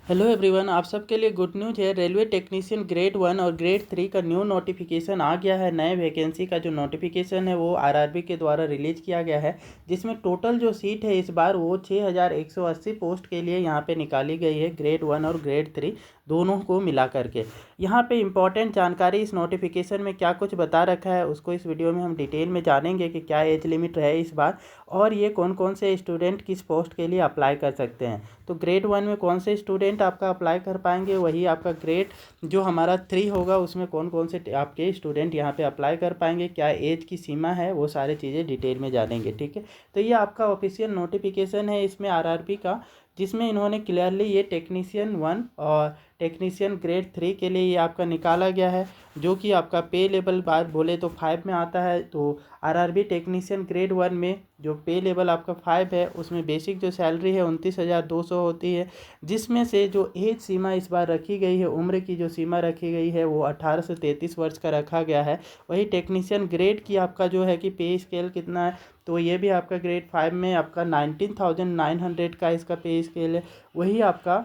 Hello everyone, आप सबके लिए गुड न्यूज़ है। रेलवे टेक्नीशियन ग्रेड 1 और ग्रेड 3 का न्यू नोटिफिकेशन आ गया है। नए वैकेंसी का जो नोटिफिकेशन है वो आरआरबी के द्वारा रिलीज़ किया गया है, जिसमें टोटल जो सीट है इस बार वो 6180 पोस्ट के लिए यहाँ पे निकाली गई है, ग्रेड 1 और ग्रेड 3 दोनों को मिला करके। यहाँ पे इम्पॉर्टेंट जानकारी इस नोटिफिकेशन में क्या कुछ बता रखा है उसको इस वीडियो में हम डिटेल में जानेंगे कि क्या एज लिमिट है इस बार, और ये कौन कौन से स्टूडेंट किस पोस्ट के लिए अप्लाई कर सकते हैं। तो ग्रेड 1 में कौन से स्टूडेंट आपका अप्लाई कर पाएंगे, वही आपका ग्रेड जो हमारा 3 होगा उसमें कौन कौन से आपके स्टूडेंट यहाँ पे अप्लाई कर पाएंगे, क्या एज की सीमा है, वो सारी चीज़ें डिटेल में जानेंगे। ठीक है, तो ये आपका ऑफिशियल नोटिफिकेशन है इसमें आरआरबी का, जिसमें इन्होंने क्लियरली ये टेक्नीशियन 1 और टेक्नीशियन ग्रेड 3 के लिए ये आपका निकाला गया है, जो कि आपका पे लेवल बात बोले तो 5 में आता है। तो आरआरबी टेक्नीशियन ग्रेड 1 में जो पे लेवल आपका 5 है उसमें बेसिक जो सैलरी है 29,200 होती है, जिसमें से जो एज सीमा इस बार रखी गई है, उम्र की जो सीमा रखी गई है वो 18 से 33 वर्ष का रखा गया है। वही टेक्नीशियन ग्रेड की आपका जो है कि पे स्केल कितना है, तो ये भी आपका ग्रेड 5 में आपका 19,900 का इसका पे स्केल है। वही आपका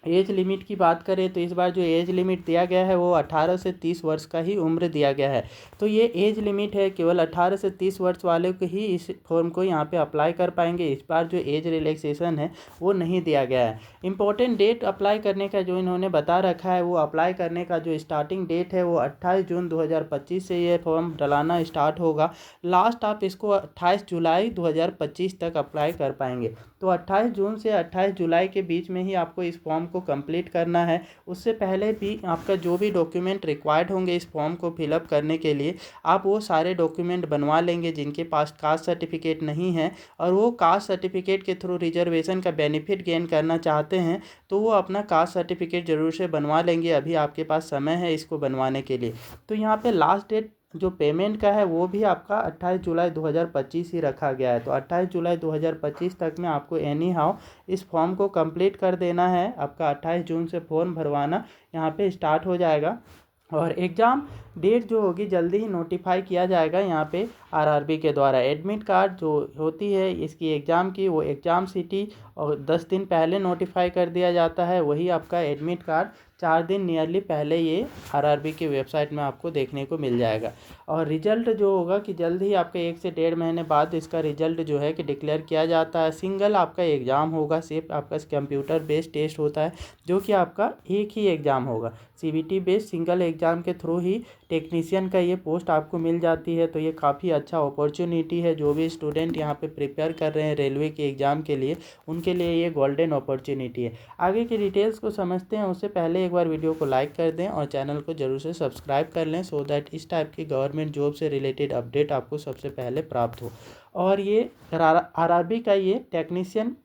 एज लिमिट की बात करें तो इस बार जो एज लिमिट दिया गया है वो 18 से 30 वर्ष का ही उम्र दिया गया है। तो ये एज लिमिट है, केवल 18 से 30 वर्ष वाले को ही इस फॉर्म को यहाँ पे अप्लाई कर पाएंगे। इस बार जो एज रिलैक्सेशन है वो नहीं दिया गया है। इंपॉर्टेंट डेट अप्लाई करने का जो इन्होंने बता रखा है, वो अप्लाई करने का जो स्टार्टिंग डेट है वो 28 जून 2025 से ये फॉर्म डलाना स्टार्ट होगा। लास्ट आप इसको 28 जुलाई 2025 तक अप्लाई कर पाएंगे। तो 28 जून से 28 जुलाई के बीच में ही आपको इस फॉर्म को कंप्लीट करना है। उससे पहले भी आपका जो भी डॉक्यूमेंट रिक्वायर्ड होंगे इस फॉर्म को फिलअप करने के लिए, आप वो सारे डॉक्यूमेंट बनवा लेंगे। जिनके पास कास्ट सर्टिफिकेट नहीं है और वो कास्ट सर्टिफिकेट के थ्रू रिजर्वेशन का बेनिफिट गेन करना चाहते हैं, तो वो अपना कास्ट सर्टिफिकेट ज़रूर से बनवा लेंगे। अभी आपके पास समय है इसको बनवाने के लिए। तो यहाँ पे लास्ट डेट जो पेमेंट का है वो भी आपका 28 जुलाई 2025 ही रखा गया है। तो 28 जुलाई 2025 तक में आपको एनी हाउ इस फॉर्म को कंप्लीट कर देना है। आपका 28 जून से फॉर्म भरवाना यहाँ पे स्टार्ट हो जाएगा, और एग्ज़ाम डेट जो होगी जल्दी ही नोटिफाई किया जाएगा यहाँ पे आरआरबी के द्वारा। एडमिट कार्ड जो होती है इसकी एग्ज़ाम की, वो एग्ज़ाम सिटी और 10 दिन पहले नोटिफाई कर दिया जाता है। वही आपका एडमिट कार्ड 4 दिन नियरली पहले ये आरआरबी की वेबसाइट में आपको देखने को मिल जाएगा। और रिजल्ट जो होगा कि जल्द ही आपके 1 से 1.5 महीने बाद इसका रिजल्ट जो है कि डिक्लेयर किया जाता है। सिंगल आपका एग्ज़ाम होगा, सिर्फ आपका कंप्यूटर बेस्ड टेस्ट होता है, जो कि आपका एक ही एग्ज़ाम होगा। सीबीटी बेस्ड सिंगल एग्ज़ाम के थ्रू ही टेक्नीशियन का ये पोस्ट आपको मिल जाती है। तो ये काफ़ी अच्छा अपॉर्चुनिटी है। जो भी स्टूडेंट यहाँ पे प्रिपेयर कर रहे हैं रेलवे के एग्ज़ाम के लिए, उनके लिए ये गोल्डन अपॉर्चुनिटी है। आगे की डिटेल्स को समझते हैं उससे पहले एक बार वीडियो को लाइक कर दें और चैनल को जरूर से सब्सक्राइब कर लें, सो दैट इस टाइप की गवर्नमेंट जॉब से रिलेटेड अपडेट आपको सबसे पहले प्राप्त हो। और ये आरआरबी का ये टेक्नीशियन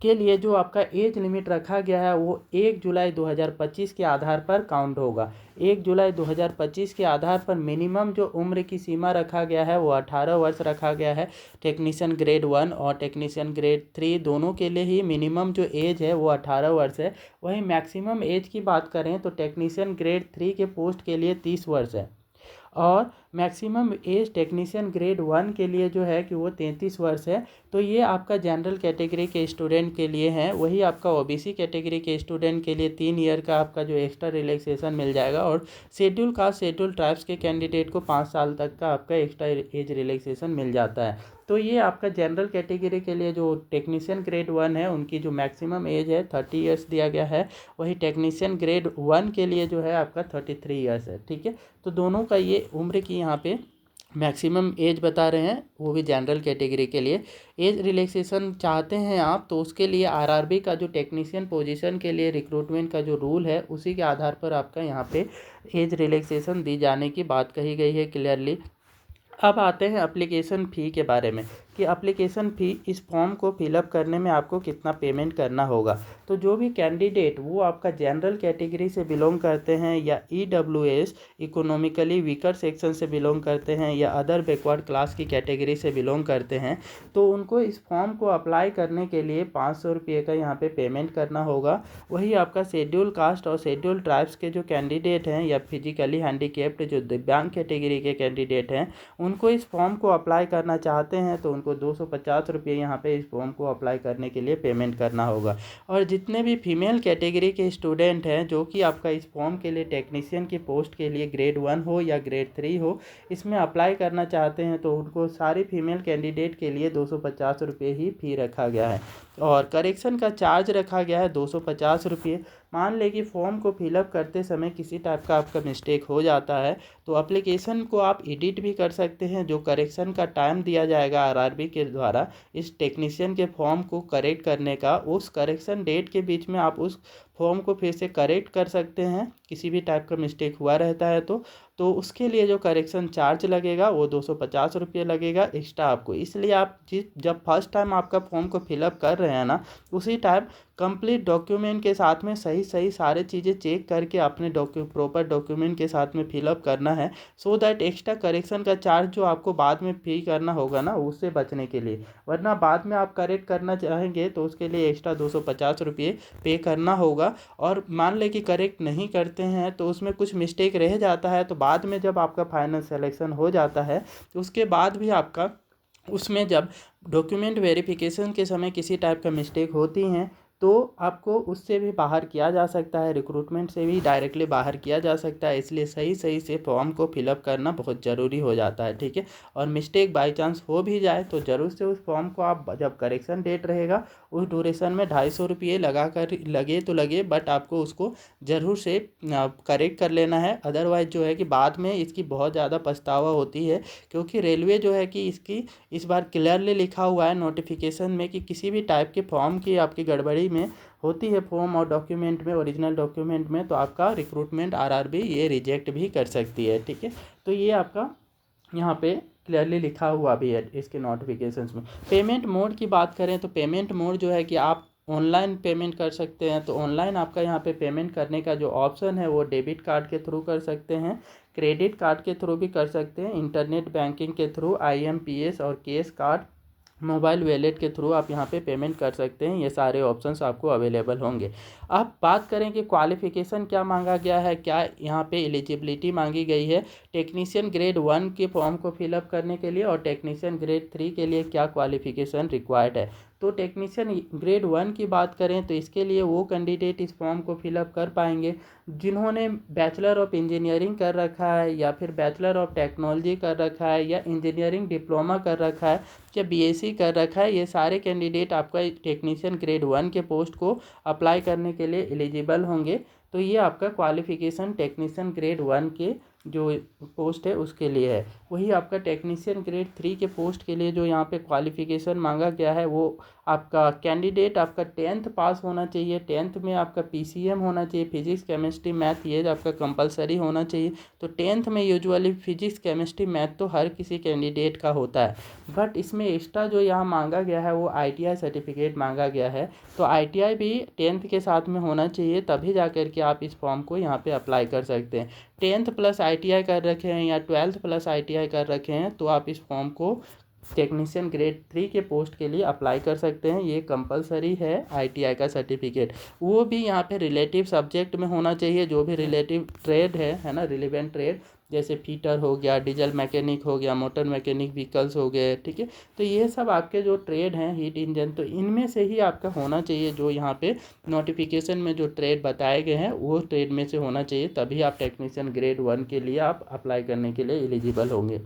के लिए जो आपका एज लिमिट रखा गया है वो 1 जुलाई 2025 के आधार पर काउंट होगा। 1 जुलाई 2025 के आधार पर मिनिमम जो उम्र की सीमा रखा गया है वो 18 वर्ष रखा गया है। टेक्नीशियन ग्रेड 1 और टेक्नीशियन ग्रेड 3 दोनों के लिए ही मिनिमम जो एज है वो 18 वर्ष है। वहीं मैक्सिमम एज की बात करें तो टेक्नीशियन ग्रेड 3 के पोस्ट के लिए 30 वर्ष है, और मैक्सिमम एज टेक्नीशियन ग्रेड 1 के लिए जो है कि वो 33 वर्ष है। तो ये आपका जनरल कैटेगरी के स्टूडेंट के लिए है। वही आपका ओबीसी कैटेगरी के स्टूडेंट के लिए 3 ईयर का आपका जो एक्स्ट्रा रिलैक्सेशन मिल जाएगा, और शेड्यूल कास्ट शेड्यूल ट्राइब्स के कैंडिडेट को 5 साल तक का आपका एक्स्ट्रा एज रिलैक्सेशन मिल जाता है। तो ये आपका जनरल कैटेगरी के लिए जो टेक्नीशियन ग्रेड 1 है उनकी जो मैक्सिमम एज है 30 ईयर्स दिया गया है। वही टेक्नीशियन ग्रेड 1 के लिए जो है आपका 33 ईयर्स है। ठीक है, तो दोनों का ये उम्र की यहाँ पे मैक्सिमम एज बता रहे हैं, वो भी जनरल कैटेगरी के लिए। एज रिलैक्सेशन चाहते हैं आप तो उसके लिए आरआरबी का जो टेक्नीशियन पोजीशन के लिए रिक्रूटमेंट का जो रूल है उसी के आधार पर आपका यहाँ पे एज रिलैक्सेशन दी जाने की बात कही गई है क्लियरली। अब आते हैं एप्लीकेशन फ़ी के बारे में कि एप्लीकेशन फ़ी इस फॉर्म को फिलअप करने में आपको कितना पेमेंट करना होगा। तो जो भी कैंडिडेट वो आपका जनरल कैटेगरी से बिलोंग करते हैं, या ईडब्ल्यूएस इकोनॉमिकली वीकर सेक्शन से बिलोंग करते हैं, या अदर बैकवर्ड क्लास की कैटेगरी से बिलोंग करते हैं, तो उनको इस फॉर्म को अप्लाई करने के लिए 500 रुपये का यहाँ पे पेमेंट करना होगा। वही आपका शेड्यूल कास्ट और शेड्यूल ट्राइब्स के जो कैंडिडेट हैं, या फिजिकली हैंडीकेप्ड जो दिव्यांग कैटेगरी के कैंडिडेट हैं, उनको इस फॉर्म को अप्लाई करना चाहते हैं तो उनको 250 रुपये यहाँ पे इस फॉर्म को अप्लाई करने के लिए पेमेंट करना होगा। और जितने भी फीमेल कैटेगरी के स्टूडेंट हैं जो कि आपका इस फॉर्म के लिए टेक्नीशियन की पोस्ट के लिए ग्रेड 1 हो या ग्रेड 3 हो, इसमें अप्लाई करना चाहते हैं तो उनको सारी फीमेल कैंडिडेट के लिए 250 रुपये ही फ़ी रखा गया है। और करेक्शन का चार्ज रखा गया है 250 रुपये। मान लें कि फॉर्म को फिलअप करते समय किसी टाइप का आपका मिस्टेक हो जाता है तो एप्लीकेशन को आप एडिट भी कर सकते हैं। जो करेक्शन का टाइम दिया जाएगा आरआरबी के द्वारा इस टेक्नीशियन के फॉर्म को करेक्ट करने का, उस करेक्शन डेट के बीच में आप उस फॉर्म को फिर से करेक्ट कर सकते हैं। किसी भी टाइप का मिस्टेक हुआ रहता है तो उसके लिए जो करेक्शन चार्ज लगेगा वो 250 रुपये लगेगा एक्स्ट्रा आपको। इसलिए आप जब फर्स्ट टाइम आपका फॉर्म को फिलअप कर रहे हैं ना, उसी टाइम कंप्लीट डॉक्यूमेंट के साथ में सही सारे चीज़ें चेक करके अपने प्रॉपर डॉक्यूमेंट के साथ में फिलअप करना है, सो दैट एक्स्ट्रा करेक्शन का चार्ज जो आपको बाद में पे करना होगा ना, उससे बचने के लिए। वरना बाद में आप करेक्ट करना चाहेंगे तो उसके लिए एक्स्ट्रा 250 रुपये पे करना होगा। और मान लें कि करेक्ट नहीं करते हैं तो उसमें कुछ मिस्टेक रह जाता है, तो बाद में जब आपका फाइनल सिलेक्शन हो जाता है तो उसके बाद भी आपका उसमें जब डॉक्यूमेंट वेरिफिकेशन के समय किसी टाइप का मिस्टेक होती हैं तो आपको उससे भी बाहर किया जा सकता है, रिक्रूटमेंट से भी डायरेक्टली बाहर किया जा सकता है। इसलिए सही से फॉर्म को फिलअप करना बहुत ज़रूरी हो जाता है, ठीक है। और मिस्टेक बाय चांस हो भी जाए तो ज़रूर से उस फॉर्म को आप जब करेक्शन डेट रहेगा उस ड्यूरेशन में 250 रुपये लगा कर लगे तो लगे, बट आपको उसको ज़रूर से करेक्ट कर लेना है। अदरवाइज़ जो है कि बाद में इसकी बहुत ज़्यादा पछतावा होती है, क्योंकि रेलवे जो है कि इसकी इस बार क्लियरली लिखा हुआ है नोटिफिकेशन में कि किसी भी टाइप के फॉर्म की आपकी गड़बड़ी में होती है फॉर्म और डॉक्यूमेंट में, ओरिजिनल डॉक्यूमेंट में, तो आपका रिक्रूटमेंट आरआरबी ये रिजेक्ट भी कर सकती है, ठीक है। तो ये आपका यहाँ पे क्लियरली लिखा हुआ भी है इसके नोटिफिकेशंस में। पेमेंट मोड की बात करें तो पेमेंट मोड जो है कि आप ऑनलाइन पेमेंट कर सकते हैं। तो ऑनलाइन आपका यहाँ पे पेमेंट करने का जो ऑप्शन है वो डेबिट कार्ड के थ्रू कर सकते हैं, क्रेडिट कार्ड के थ्रू भी कर सकते हैं, इंटरनेट बैंकिंग के थ्रू, आईएमपीएस और कैश कार्ड, मोबाइल वॉलेट के थ्रू आप यहाँ पे पेमेंट कर सकते हैं। ये सारे ऑप्शंस आपको अवेलेबल होंगे। अब बात करें कि क्वालिफ़िकेशन क्या मांगा गया है, क्या यहाँ पे एलिजिबिलिटी मांगी गई है टेक्नीशियन ग्रेड 1 के फॉर्म को फिलअप करने के लिए, और टेक्नीशियन ग्रेड 3 के लिए क्या क्वालिफ़िकेशन रिक्वायर्ड है। तो टेक्नीशियन ग्रेड 1 की बात करें तो इसके लिए वो कैंडिडेट इस फॉर्म को फिलअप कर पाएंगे जिन्होंने बैचलर ऑफ इंजीनियरिंग कर रखा है, या फिर बैचलर ऑफ टेक्नोलॉजी कर रखा है, या इंजीनियरिंग डिप्लोमा कर रखा है, या बीएससी कर रखा है। ये सारे कैंडिडेट आपका टेक्नीशियन ग्रेड 1 के पोस्ट को अप्लाई करने के लिए एलिजिबल होंगे। तो ये आपका क्वालिफ़िकेशन टेक्नीशियन ग्रेड 1 के जो पोस्ट है उसके लिए है। वही आपका टेक्नीशियन ग्रेड 3 के पोस्ट के लिए जो यहाँ पे क्वालिफ़िकेशन मांगा गया है वो आपका कैंडिडेट आपका 10th पास होना चाहिए। 10th में आपका पीसीएम होना चाहिए, फिजिक्स केमिस्ट्री मैथ, ये आपका कंपलसरी होना चाहिए। तो 10th में यूजुअली फिजिक्स केमिस्ट्री मैथ तो हर किसी कैंडिडेट का होता है, बट इसमें एक्स्ट्रा जो यहाँ मांगा गया है वो ITI सर्टिफिकेट मांगा गया है। तो ITI भी 10th के साथ में होना चाहिए, तभी जा कर के आप इस फॉर्म को यहाँ पे अप्लाई कर सकते हैं। 10th प्लस ITI कर रखे हैं या 12th प्लस ITI कर रखे हैं तो आप इस फॉर्म को टेक्नीशियन ग्रेड 3 के पोस्ट के लिए अप्लाई कर सकते हैं। ये कंपलसरी है ITI का सर्टिफिकेट। वो भी यहाँ पे रिलेटिव सब्जेक्ट में होना चाहिए, जो भी रिलेटिव ट्रेड है ना, रिलेवेंट ट्रेड, जैसे फीटर हो गया, डीजल मैकेनिक हो गया, मोटर मैकेनिक व्हीकल्स हो गए, ठीक है। तो ये सब आपके जो ट्रेड हैं हीट इंजन, तो इनमें से ही आपका होना चाहिए। जो यहाँ पे नोटिफिकेशन में जो ट्रेड बताए गए हैं वो ट्रेड में से होना चाहिए, तभी आप टेक्नीशियन ग्रेड 1 के लिए आप अप्लाई करने के लिए एलिजिबल होंगे।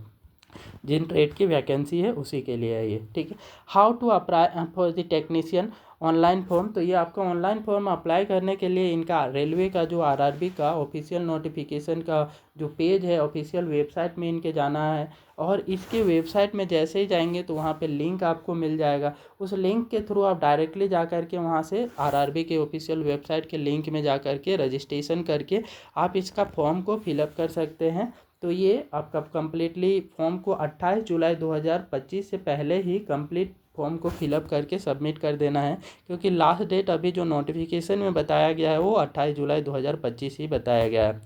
जिन ट्रेड की वैकेंसी है उसी के लिए है ये, ठीक है। How to apply for the technician online form, तो ये आपका ऑनलाइन फॉर्म अप्लाई करने के लिए इनका रेलवे का जो आरआरबी का ऑफिशियल नोटिफिकेशन का जो पेज है, ऑफिशियल वेबसाइट में इनके जाना है। और इसके वेबसाइट में जैसे ही जाएंगे तो वहाँ पे लिंक आपको मिल जाएगा। उस लिंक के थ्रू आप डायरेक्टली जा कर के वहाँ से आरआरबी के ऑफिशियल वेबसाइट के लिंक में जा कर के रजिस्ट्रेशन करके आप इसका फॉर्म को फिलअप कर सकते हैं। तो ये आपका कम्प्लीटली फॉर्म को 28 जुलाई 2025 से पहले ही कंप्लीट फॉर्म को फिलअप करके सबमिट कर देना है, क्योंकि लास्ट डेट अभी जो नोटिफिकेशन में बताया गया है वो 28 जुलाई 2025 ही बताया गया है।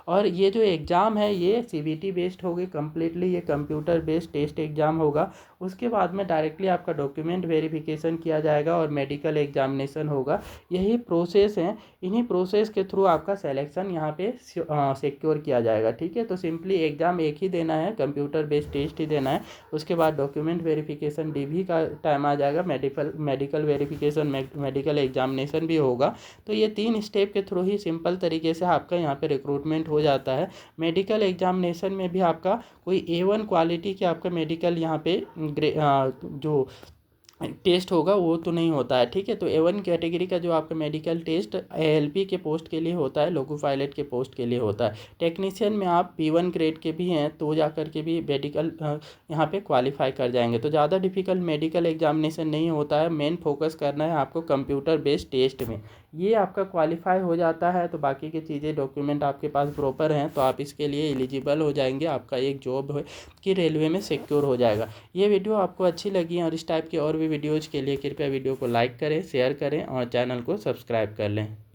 और ये जो एग्ज़ाम है ये CBT बेस्ड होगी कम्प्लीटली, ये कंप्यूटर बेस्ड टेस्ट एग्ज़ाम होगा। उसके बाद में डायरेक्टली आपका डॉक्यूमेंट वेरिफिकेशन किया जाएगा और मेडिकल एग्जामिनेशन होगा। यही प्रोसेस है, इन्हीं प्रोसेस के थ्रू आपका सिलेक्शन यहाँ पे सिक्योर किया जाएगा। ठीक है, तो सिंपली एग्ज़ाम एक ही देना है, कंप्यूटर बेस्ड टेस्ट ही देना है। उसके बाद डॉक्यूमेंट वेरिफिकेशन DV का टाइम आ जाएगा, मेडिकल वेरिफिकेशन, मेडिकल एग्जामिनेशन भी होगा। तो ये 3 स्टेप के थ्रू ही सिंपल तरीके से आपका यहाँ पे रिक्रूटमेंट हो जाता है। मेडिकल एग्जामिनेशन में भी आपका कोई A1 क्वालिटी के आपका मेडिकल यहाँ पे जो टेस्ट होगा वो तो नहीं होता है। ठीक है, तो A1 कैटेगरी का जो आपका मेडिकल टेस्ट ALP के पोस्ट के लिए होता है, लोको पायलट के पोस्ट के लिए होता है। टेक्नीशियन में आप P1 ग्रेड के भी हैं तो जा कर के भी मेडिकल यहाँ पे क्वालिफाई कर जाएंगे। तो ज़्यादा डिफिकल्ट मेडिकल एग्जामिनेशन नहीं होता है, मेन फोकस करना है आपको कंप्यूटर बेस्ड टेस्ट में। ये आपका क्वालिफाई हो जाता है तो बाकी की चीज़ें डॉक्यूमेंट आपके पास प्रॉपर हैं तो आप इसके लिए एलिजिबल हो जाएंगे, आपका एक जॉब है कि रेलवे में सिक्योर हो जाएगा। ये वीडियो आपको अच्छी लगी और इस टाइप की और भी वीडियोज़ के लिए कृपया वीडियो को लाइक करें, शेयर करें और चैनल को सब्सक्राइब कर लें।